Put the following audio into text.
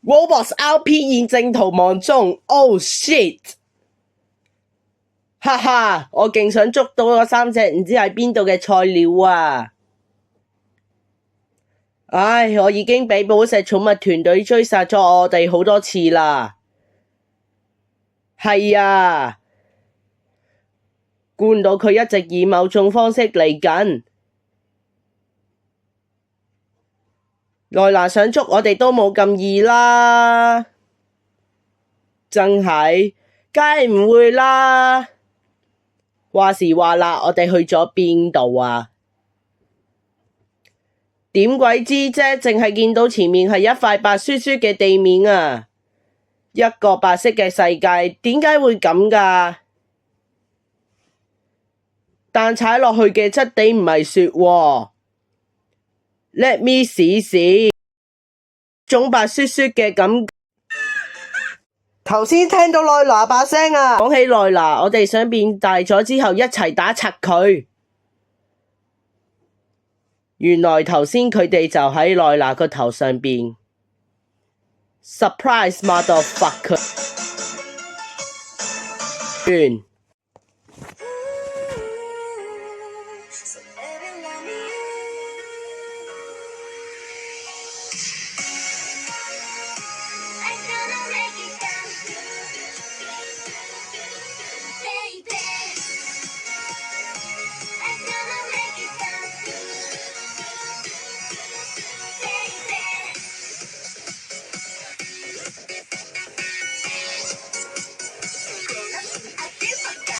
Roblox RP 現正逃亡中 ，Oh shit！ 哈哈，我勁想捉到嗰3隻唔知喺邊度嘅菜鳥啊！唉，我已經俾寶石寵物團隊追殺咗我哋好多次啦。係啊，估唔到佢一直以某種方式嚟緊。萊娜想捉我哋都冇咁易啦，真係，梗係唔會啦。話時話啦，我哋去咗邊度啊？點鬼知啫，淨係見到前面係一塊白雪雪嘅地面啊，一個白色嘅世界，點解會咁㗎？但踩落去嘅質地唔係雪喎。Let me 試試，種白雪雪嘅感覺。頭先聽到萊娜把聲啊！講起萊娜，我哋想變大咗之後一齊打柒佢。原來頭先佢哋就喺萊娜個頭上邊。Surprise motherfucker！ 完。